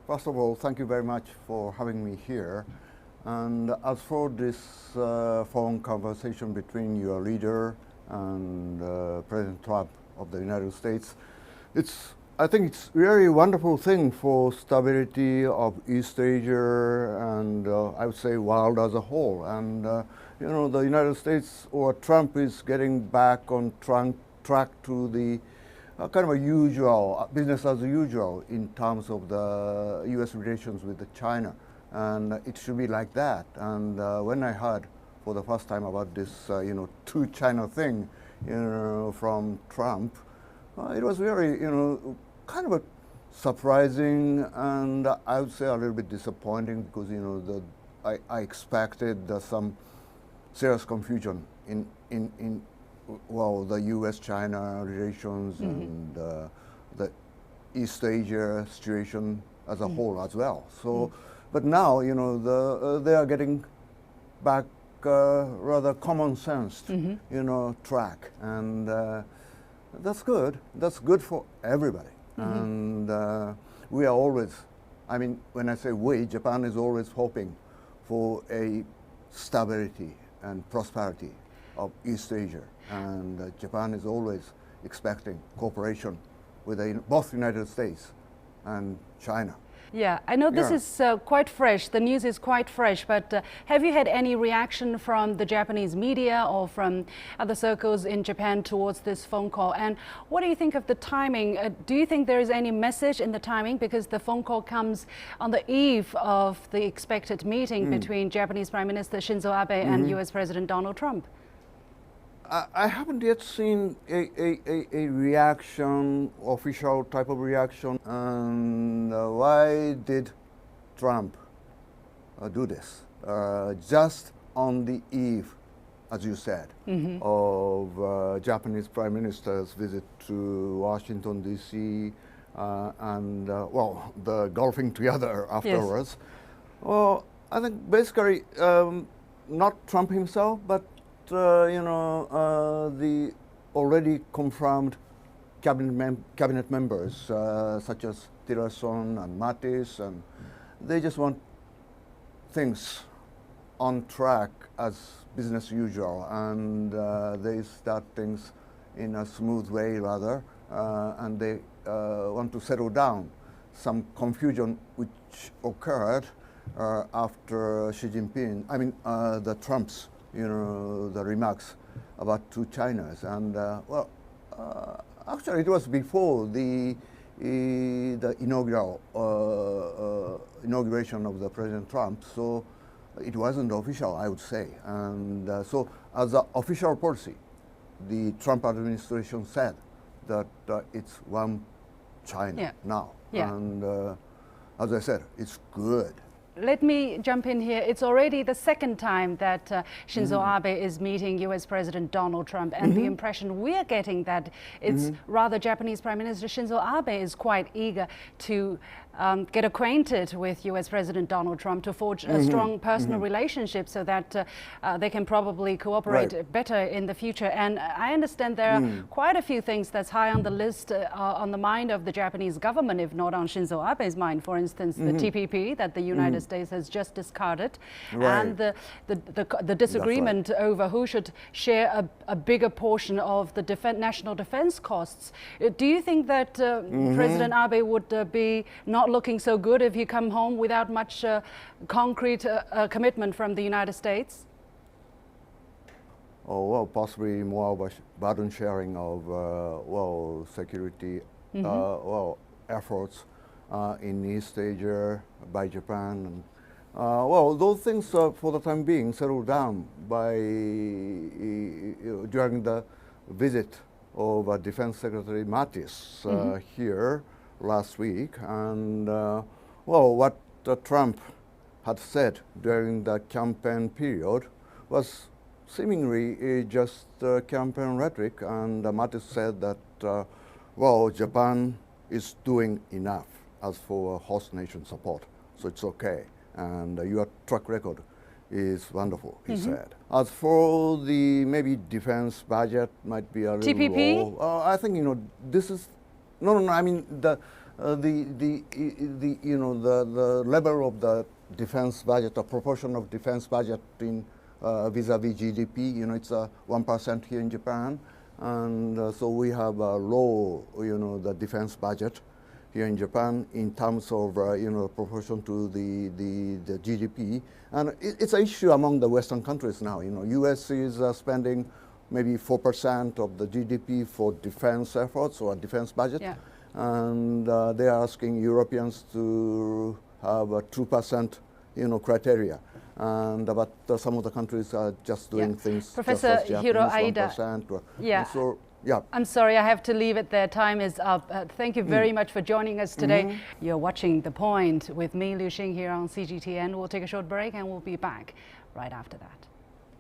First of all, thank you very much for having me here. And as for this phone conversation between your leader and President Trump of the United States, I think it's a very wonderful thing for stability of East Asia and I would say world as a whole. And the United States or Trump is getting back on track to the kind of a usual, business as usual in terms of the U.S. relations with China. And it should be like that. And when I heard for the first time about this, two China thing, from Trump, it was very, kind of a surprising and I would say a little bit disappointing because, I expected some serious confusion in the U.S.-China relations and the East Asia situation as a whole as well. So, but now, they are getting back rather common sense, track, and that's good. That's good for everybody. And we are always, when I say we, Japan is always hoping for a stability and prosperity of East Asia. And Japan is always expecting cooperation with both United States and China. Yeah, I know this is quite fresh, the news is quite fresh, but have you had any reaction from the Japanese media or from other circles in Japan towards this phone call? And what do you think of the timing? Do you think there is any message in the timing? Because the phone call comes on the eve of the expected meeting between Japanese Prime Minister Shinzo Abe and US President Donald Trump. I haven't yet seen a reaction, official type of reaction. And why did Trump do this? Just on the eve, as you said, of Japanese Prime Minister's visit to Washington, D.C., and, the golfing together afterwards. Yes. Well, I think basically not Trump himself, but the already confirmed cabinet members, such as Tillerson and Mattis, and they just want things on track as business usual, and they start things in a smooth way rather, and they want to settle down some confusion which occurred after Xi Jinping, the Trump's the remarks about two Chinas. And actually it was before the inauguration of the President Trump, so it wasn't official, I would say. And so as an official policy, the Trump administration said that it's one China now. Yeah. And as I said, it's good. Let me jump in here. It's already the second time that Shinzo Abe is meeting US President Donald Trump, and the impression we are getting that it's rather Japanese Prime Minister Shinzo Abe is quite eager to get acquainted with US President Donald Trump, to forge a strong personal relationship so that they can probably cooperate better in the future. And I understand there are quite a few things that's high on the list, on the mind of the Japanese government, if not on Shinzo Abe's mind. For instance, the TPP that the United States has just discarded, and the disagreement over who should share a bigger portion of the national defense costs. Do you think that President Abe would be not looking so good if he come home without much concrete commitment from the United States? Oh, well, possibly more of a burden sharing of, security, efforts in East Asia by Japan. And, those things for the time being settled down by during the visit of Defense Secretary Mattis here last week. And what Trump had said during the campaign period was seemingly just campaign rhetoric, and Mattis said that Japan is doing enough as for host nation support, so it's okay, and your track record is wonderful, he said. As for the maybe defense budget might be a little TPP? low. I think this is I mean the level of the defense budget, the proportion of defense budget in vis-a-vis GDP, it's 1% here in Japan, and so we have a low, the defense budget here in Japan in terms of proportion to the GDP, and it's an issue among the Western countries now. U.S. is spending maybe 4% of the GDP for defense efforts or defense budget, yeah. And they are asking Europeans to have a 2% criteria. And but some of the countries are just doing things. Professor just as Hiro Japanese, Aida. 1%. Yeah. So, yeah. I'm sorry, I have to leave it there. Time is up. Thank you very much for joining us today. You're watching The Point with me, Liu Xin, here on CGTN. We'll take a short break and we'll be back right after that.